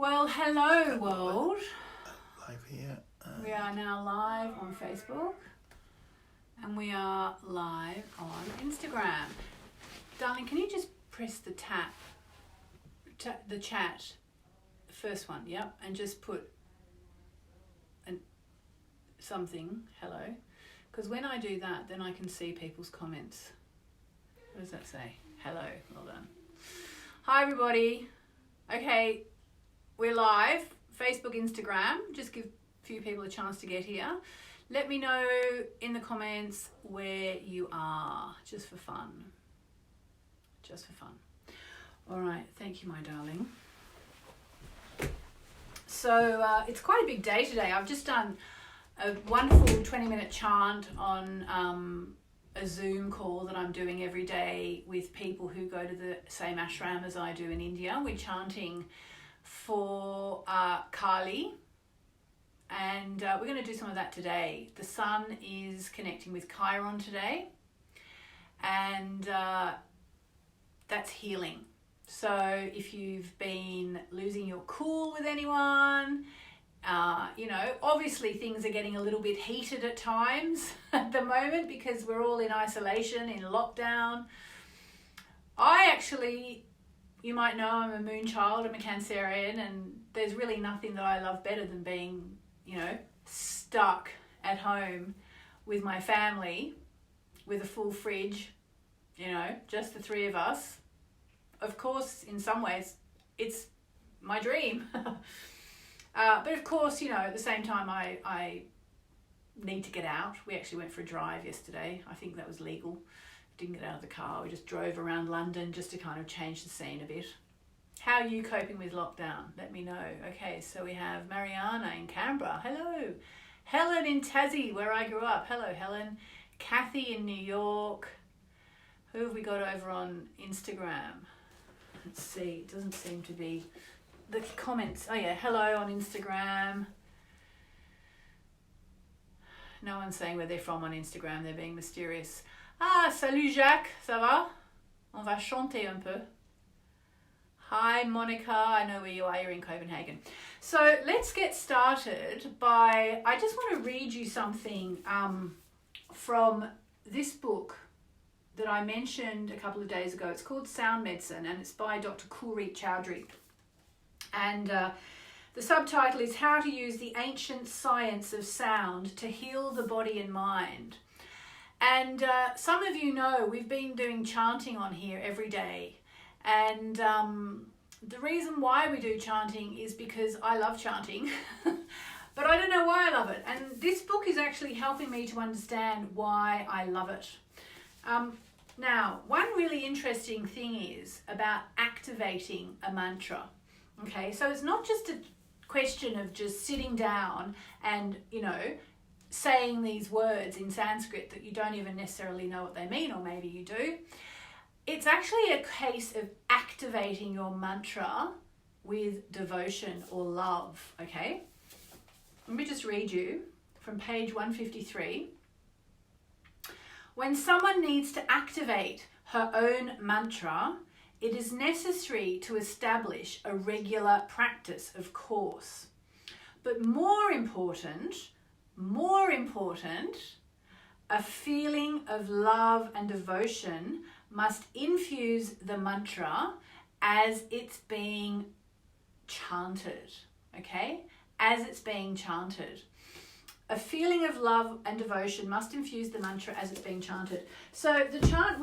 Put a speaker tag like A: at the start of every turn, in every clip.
A: Well, hello world.
B: Live here.
A: We are now live on Facebook and we are live on Instagram. Darling, can you just press the the chat, the first one, yep, and just put something, hello, because when I do that, then I can see people's comments. What does that say? Hello, well done. Hi everybody. Okay, we're live, Facebook, Instagram. Just give a few people a chance to get here. Let me know in the comments where you are, just for fun. Just for fun. All right, thank you, my darling. So it's quite a big day today. I've just done a wonderful 20-minute chant on a Zoom call that I'm doing every day with people who go to the same ashram as I do in India. We're chanting for Kali, and we're going to do some of that today. The sun is connecting with Chiron today, and that's healing. So if you've been losing your cool with anyone, obviously things are getting a little bit heated at times at the moment because we're all in isolation, in lockdown. You might know I'm a moon child, I'm a Cancerian, and there's really nothing that I love better than being, stuck at home with my family, with a full fridge, just the three of us. Of course, in some ways, it's my dream. But of course, at the same time, I need to get out. We actually went for a drive yesterday. I think that was legal. Didn't get out of the car. We just drove around London just to kind of change the scene a bit. How are you coping with lockdown? Let me know. Okay, so we have Mariana in Canberra. Hello. Helen in Tassie, where I grew up. Hello, Helen. Kathy in New York. Who have we got over on Instagram? Let's see. It doesn't seem to be... The comments. Oh yeah, hello on Instagram. No one's saying where they're from on Instagram. They're being mysterious. Ah, salut Jacques, ça va? On va chanter un peu. Hi Monica, I know where you are, you're in Copenhagen. So let's get started by, I just want to read you something from this book that I mentioned a couple of days ago. It's called Sound Medicine and it's by Dr. Kulreet Chaudhary. And the subtitle is How to Use the Ancient Science of Sound to Heal the Body and Mind. And some of you know we've been doing chanting on here every day. And the reason why we do chanting is because I love chanting. But I don't know why I love it. And this book is actually helping me to understand why I love it. Now, one really interesting thing is about activating a mantra. Okay, so it's not just a question of just sitting down and, saying these words in Sanskrit that you don't even necessarily know what they mean, or maybe you do. It's actually a case of activating your mantra with devotion or love, okay? Let me just read you from page 153. When someone needs to activate her own mantra, it is necessary to establish a regular practice, of course. But more important, a feeling of love and devotion must infuse the mantra as it's being chanted, okay? As it's being chanted. A feeling of love and devotion must infuse the mantra as it's being chanted. So the chant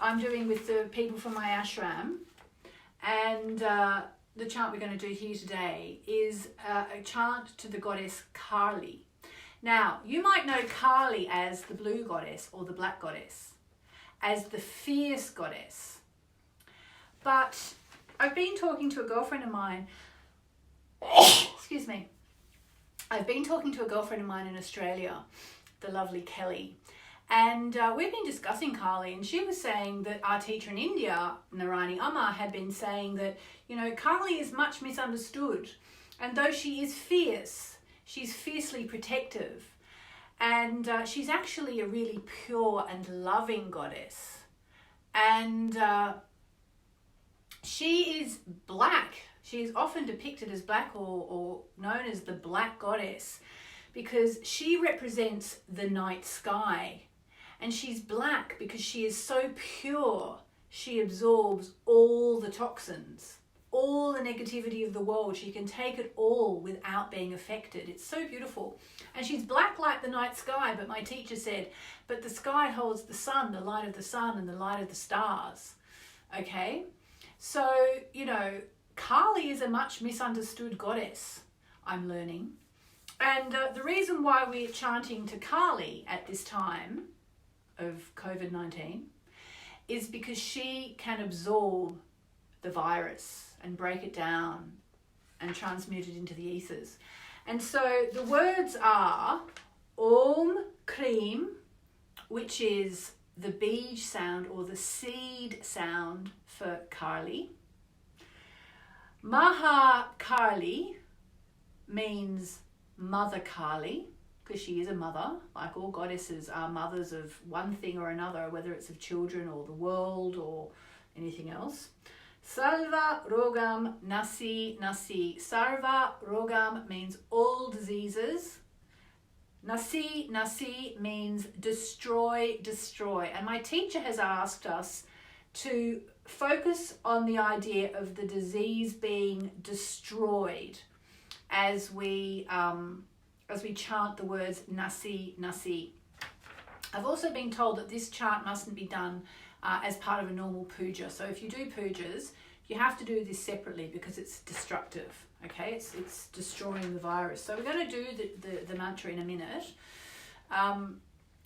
A: I'm doing with the people from my ashram, and the chant we're going to do here today is a chant to the goddess Kali. Now, you might know Kali as the blue goddess or the black goddess, as the fierce goddess. But I've been talking to a girlfriend of mine, excuse me, I've been talking to a girlfriend of mine in Australia, the lovely Kelly, and we've been discussing Kali, and she was saying that our teacher in India, Narani Amma, had been saying that, Kali is much misunderstood, and though she is fierce, she's fiercely protective, and she's actually a really pure and loving goddess, and she is black, She is often depicted as black or known as the Black Goddess because she represents the night sky. And she's black because she is so pure. She absorbs all the toxins, all the negativity of the world. She can take it all without being affected. It's so beautiful. And she's black like the night sky, but my teacher said, but the sky holds the sun, the light of the sun and the light of the stars. Okay? So, you know, Kali is a much misunderstood goddess, I'm learning. And the reason why we're chanting to Kali at this time of COVID-19 is because she can absorb the virus and break it down and transmute it into the ethers. And so the words are Om Kreem, which is the bij sound or the seed sound for Kali. Maha Kali means Mother Kali, because she is a mother, like all goddesses are mothers of one thing or another, whether it's of children or the world or anything else. Sarva Rogam Nasi Nasi. Sarva Rogam means all diseases. Nasi Nasi means destroy, destroy. And my teacher has asked us to focus on the idea of the disease being destroyed as we chant the words Nasi Nasi. I've also been told that this chant mustn't be done as part of a normal puja. So if you do pujas, you have to do this separately because it's destructive. Okay, it's destroying the virus. So we're going to do the mantra in a minute.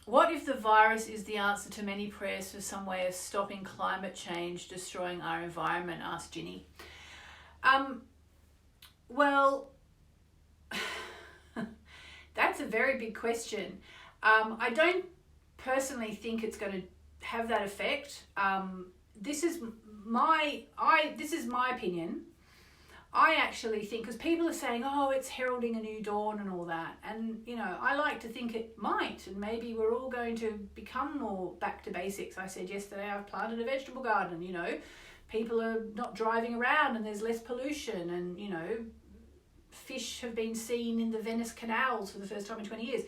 A: What if the virus is the answer to many prayers for some way of stopping climate change, destroying our environment? Asked Ginny. Well, that's a very big question. I don't personally think it's going to have that effect. This is my opinion. I actually think, because people are saying, oh, it's heralding a new dawn and all that. And, you know, I like to think it might. And maybe we're all going to become more back to basics. I said yesterday I've planted a vegetable garden, you know. People are not driving around and there's less pollution. And, you know, fish have been seen in the Venice canals for the first time in 20 years.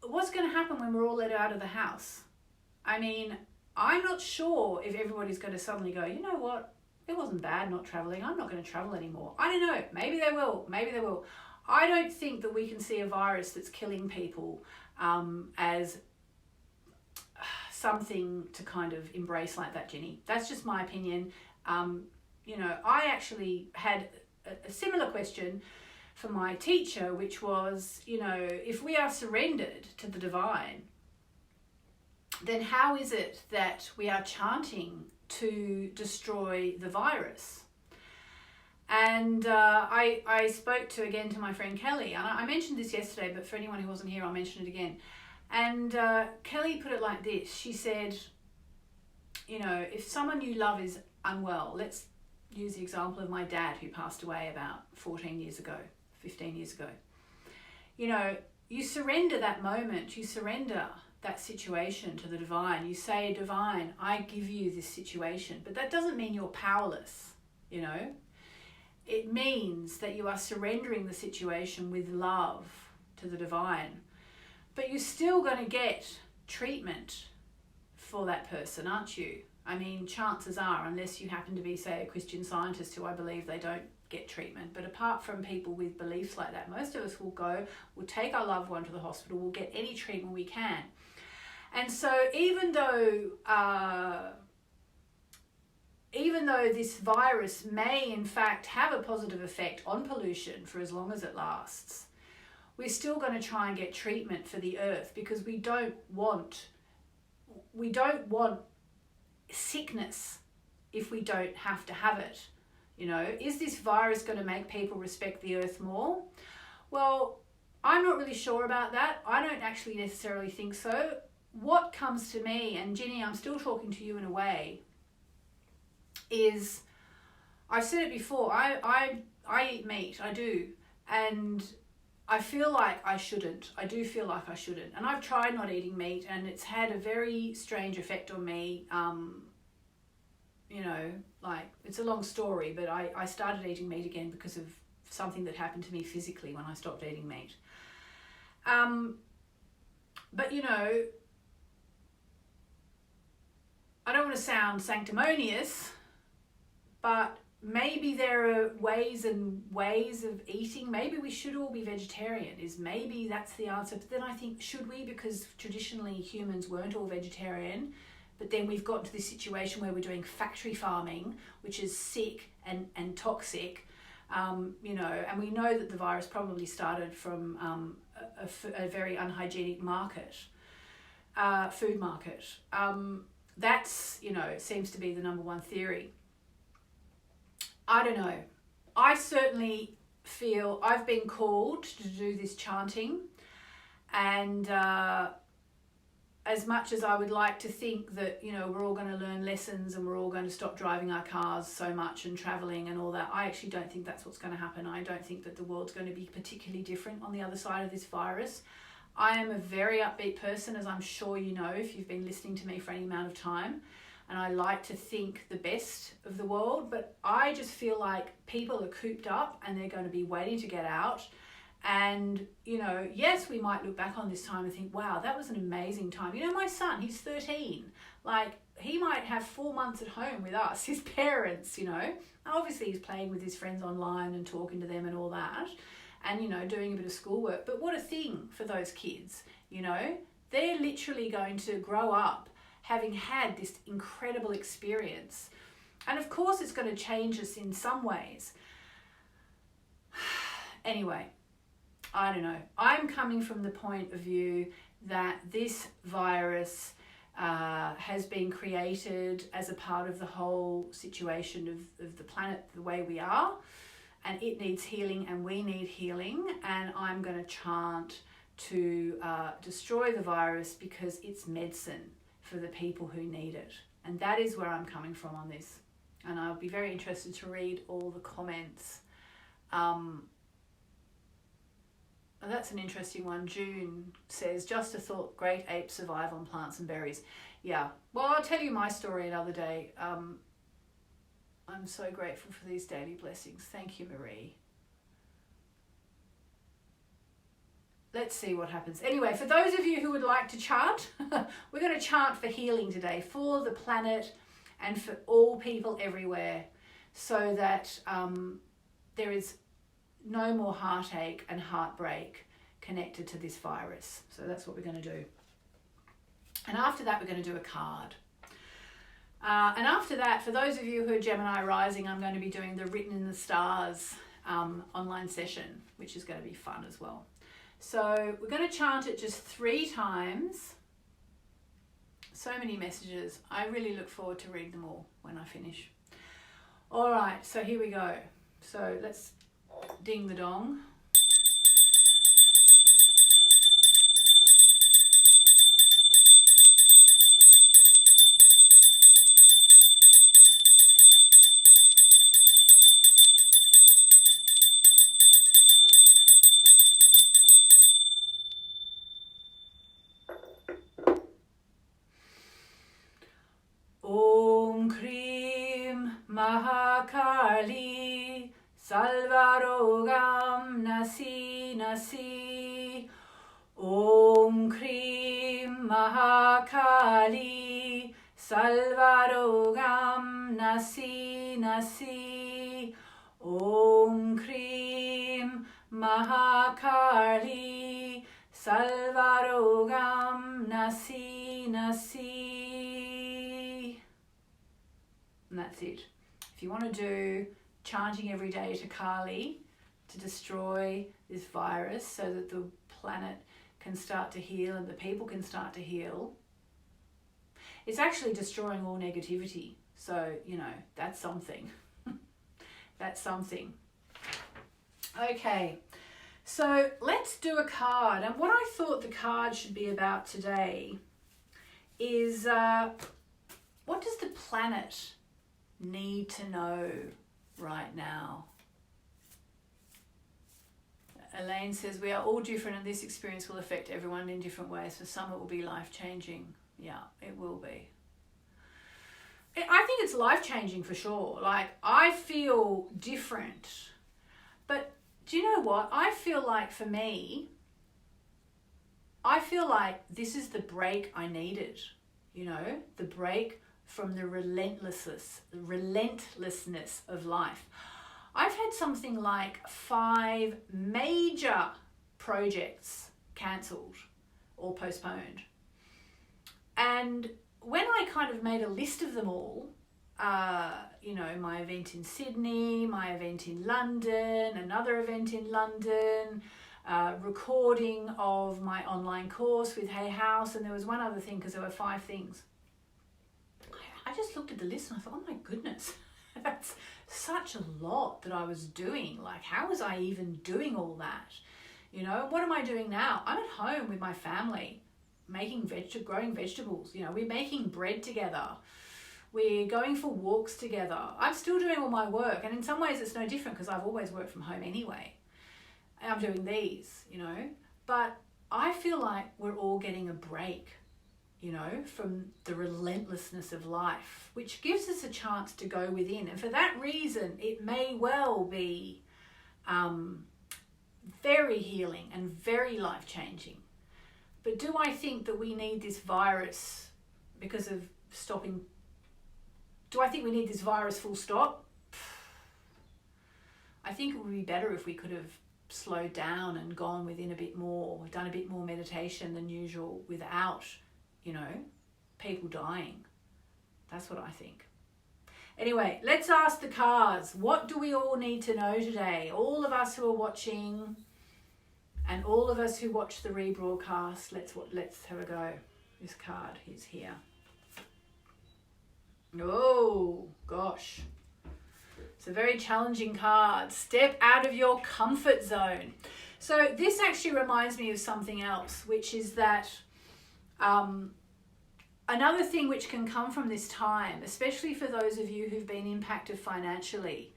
A: What's going to happen when we're all let out of the house? I mean, I'm not sure if everybody's going to suddenly go, you know what? It wasn't bad not traveling. I'm not going to travel anymore. I don't know. Maybe they will. Maybe they will. I don't think that we can see a virus that's killing people as something to kind of embrace like that, Jenny. That's just my opinion. You know, I actually had a similar question for my teacher, which was, you know, if we are surrendered to the divine, then how is it that we are chanting to destroy the virus? And I spoke to my friend Kelly, and I mentioned this yesterday, but for anyone who wasn't here, I'll mention it again. And Kelly put it like this. She said, you know, if someone you love is unwell, let's use the example of my dad who passed away about 15 years ago. You know, you surrender that moment, you surrender that situation to the divine. You say, divine, I give you this situation. But that doesn't mean you're powerless, you know. It means that you are surrendering the situation with love to the divine. But you're still going to get treatment for that person, aren't you? I mean, chances are, unless you happen to be, say, a Christian Scientist, who I believe they don't get treatment. But apart from people with beliefs like that, most of us we'll take our loved one to the hospital, we'll get any treatment we can. And so even though this virus may in fact have a positive effect on pollution for as long as it lasts, we're still going to try and get treatment for the earth, because we don't want sickness if we don't have to have it. You know, is this virus going to make people respect the earth more? Well, I'm not really sure about that. I don't actually necessarily think so. What comes to me, and Ginny, I'm still talking to you in a way, is, I've said it before, I eat meat, I do, and I feel like I shouldn't. I do feel like I shouldn't. And I've tried not eating meat, and it's had a very strange effect on me. you know, like, it's a long story, but I started eating meat again because of something that happened to me physically when I stopped eating meat. But, you know, I don't want to sound sanctimonious, but maybe there are ways of eating. Maybe we should all be vegetarian. Maybe that's the answer. But then I think, should we? Because traditionally humans weren't all vegetarian. But then we've got to this situation where we're doing factory farming, which is sick and toxic, you know, and we know that the virus probably started from a very unhygienic market, food market. That's, you know, seems to be the number one theory. I don't know. I certainly feel I've been called to do this chanting, and as much as I would like to think that, you know, we're all going to learn lessons and we're all going to stop driving our cars so much and traveling and all that, I actually don't think that's what's going to happen. I don't think that the world's going to be particularly different on the other side of this virus. I am a very upbeat person, as I'm sure you know if you've been listening to me for any amount of time. And I like to think the best of the world, but I just feel like people are cooped up and they're going to be waiting to get out. And, you know, yes, we might look back on this time and think, wow, that was an amazing time. You know, my son, he's 13. Like, he might have 4 months at home with us, his parents, you know. Obviously, he's playing with his friends online and talking to them and all that. And, you know, doing a bit of schoolwork. But what a thing for those kids, you know. They're literally going to grow up having had this incredible experience. And of course, it's going to change us in some ways. Anyway, I don't know. I'm coming from the point of view that this virus has been created as a part of the whole situation of the planet the way we are. And it needs healing and we need healing. And I'm going to chant to destroy the virus because it's medicine for the people who need it. And that is where I'm coming from on this. And I'll be very interested to read all the comments. That's an interesting one. June says, just a thought, great apes survive on plants and berries. Yeah, well, I'll tell you my story another day. I'm so grateful for these daily blessings. Thank you, Marie. Let's see what happens. Anyway, for those of you who would like to chant, we're going to chant for healing today, for the planet and for all people everywhere, so that there is no more heartache and heartbreak connected to this virus. So that's what we're going to do. And after that, we're going to do a card. And after that, for those of you who are Gemini rising, I'm going to be doing the Written in the Stars online session, which is going to be fun as well. So we're going to chant it just 3 times. So many messages. I really look forward to reading them all when I finish. All right, so here we go. So let's ding the dong. Om Krim Mahakali Salvarogam Nasi Nasi. Om Krim Mahakali Salvarogam Nasi Nasi. Om Krim Mahakali Salvarogam Nasi Nasi. And that's it. If you want to do chanting every day to Kali to destroy this virus so that the planet can start to heal and the people can start to heal, it's actually destroying all negativity. So, you know, that's something. That's something. Okay, so let's do a card. And what I thought the card should be about today is what does the planet need to know right now? Elaine says, we are all different and this experience will affect everyone in different ways. For some it will be life-changing. Yeah, it will be. I think it's life-changing for sure. Like, I feel different. But do you know what? I feel like for me, I feel like this is the break I needed. You know, the break from the relentlessness of life. I've had something like 5 major projects cancelled or postponed. And when I kind of made a list of them all, you know, my event in Sydney, my event in London, another event in London, recording of my online course with Hay House, and there was one other thing because there were 5 things. I just looked at the list and I thought, oh my goodness, that's such a lot that I was doing. Like, how was I even doing all that? You know, what am I doing now? I'm at home with my family, growing vegetables. You know, we're making bread together. We're going for walks together. I'm still doing all my work. And in some ways it's no different because I've always worked from home anyway. And I'm doing these, you know. But I feel like we're all getting a break, you know, from the relentlessness of life, which gives us a chance to go within. And for that reason, it may well be very healing and very life-changing. But do I think that we need this virus because of stopping? Do I think we need this virus full stop? I think it would be better if we could have slowed down and gone within a bit more, done a bit more meditation than usual without, you know, people dying. That's what I think. Anyway, let's ask the cards. What do we all need to know today? All of us who are watching and all of us who watch the rebroadcast, let's have a go. This card is here. Oh, gosh. It's a very challenging card. Step out of your comfort zone. So this actually reminds me of something else, which is that another thing which can come from this time, especially for those of you who've been impacted financially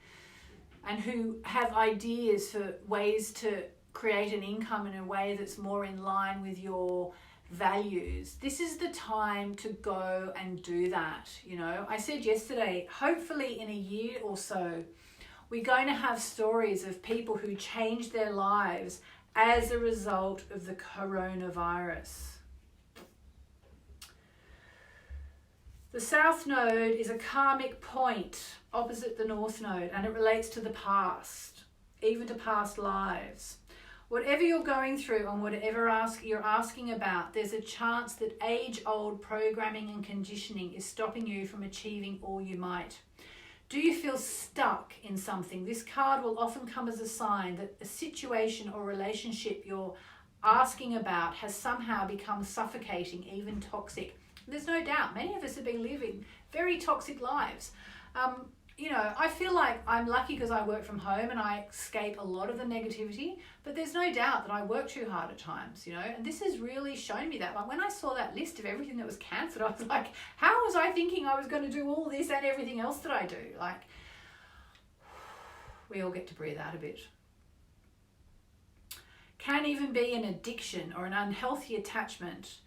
A: and who have ideas for ways to create an income in a way that's more in line with your values, this is the time to go and do that. You know, I said yesterday, hopefully in a year or so, we're going to have stories of people who changed their lives as a result of the coronavirus. The South Node is a karmic point opposite the North Node, and it relates to the past, even to past lives. Whatever you're going through and whatever you're asking about, there's a chance that age-old programming and conditioning is stopping you from achieving all you might. Do you feel stuck in something? This card will often come as a sign that a situation or relationship you're asking about has somehow become suffocating, even toxic. There's no doubt many of us have been living very toxic lives. You know, I feel like I'm lucky because I work from home and I escape a lot of the negativity, but there's no doubt that I work too hard at times, you know, and this has really shown me that. Like, when I saw that list of everything that was cancelled, I was like, how was I thinking I was going to do all this and everything else that I do? Like, we all get to breathe out a bit. Can even be an addiction or an unhealthy attachment.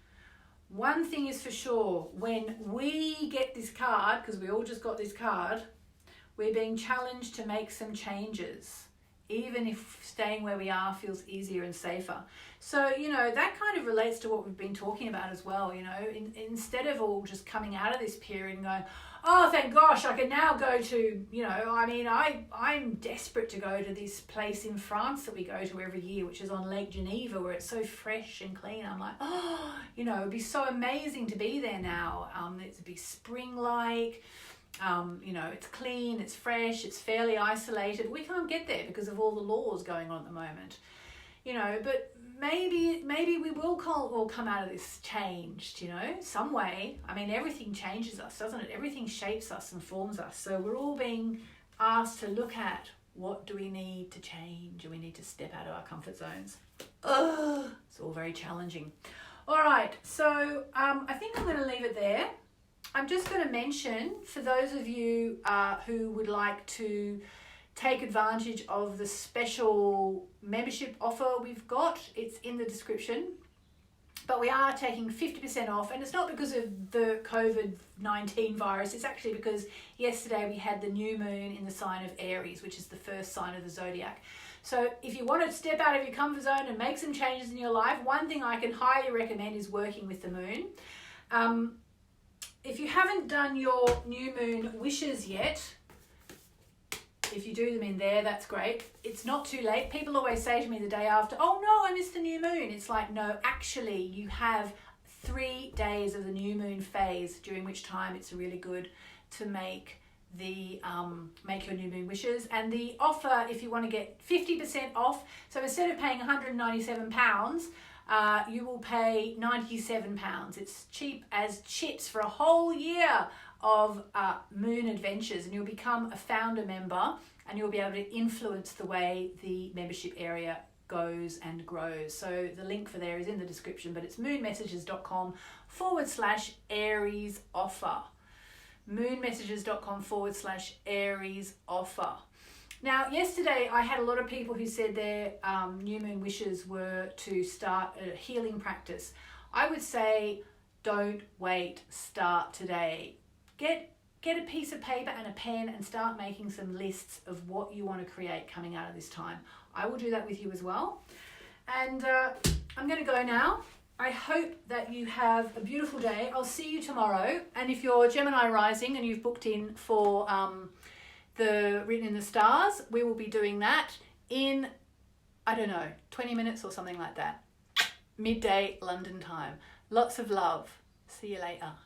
A: One thing is for sure, when we get this card, because we all just got this card, we're being challenged to make some changes, even if staying where we are feels easier and safer. So, you know, that kind of relates to what we've been talking about as well, you know, instead of all just coming out of this period and going, oh, thank gosh, I can now go to, you know, I mean, I'm desperate to go to this place in France that we go to every year, which is on Lake Geneva, where it's so fresh and clean. I'm like, oh, you know, it'd be so amazing to be there now. It'd be spring-like. You know, it's clean, it's fresh, it's fairly isolated. We can't get there because of all the laws going on at the moment, you know, but maybe we will all come out of this changed, you know, some way. I mean, everything changes us, doesn't it? Everything shapes us and forms us. So we're all being asked to look at, what do we need to change? Do we need to step out of our comfort zones? It's all very challenging. All right, so I think I'm going to leave it there. I'm just going to mention, for those of you who would like to take advantage of the special membership offer we've got, it's in the description. But we are taking 50% off, and it's not because of the COVID-19 virus. It's actually because yesterday we had the new moon in the sign of Aries, which is the first sign of the zodiac. So if you want to step out of your comfort zone and make some changes in your life, one thing I can highly recommend is working with the moon. If you haven't done your new moon wishes yet, if you do them in there, that's great. It's not too late. People always say to me the day after, oh no, I missed the new moon. It's like, no, actually you have 3 days of the new moon phase, during which time it's really good to make your new moon wishes. And the offer, if you want to get 50% off, so instead of paying £197, you will pay £97. It's cheap as chips for a whole year of moon adventures, and you'll become a founder member, and you'll be able to influence the way the membership area goes and grows. So the link for there is in the description, but it's moonmessages.com/Aries offer. moonmessages.com/Aries offer. Now, yesterday I had a lot of people who said their new moon wishes were to start a healing practice. I would say, don't wait, start today. Get a piece of paper and a pen and start making some lists of what you want to create coming out of this time. I will do that with you as well. And I'm going to go now. I hope that you have a beautiful day. I'll see you tomorrow. And if you're Gemini rising and you've booked in for the Written in the Stars, we will be doing that in, I don't know, 20 minutes or something like that. Midday London time. Lots of love. See you later.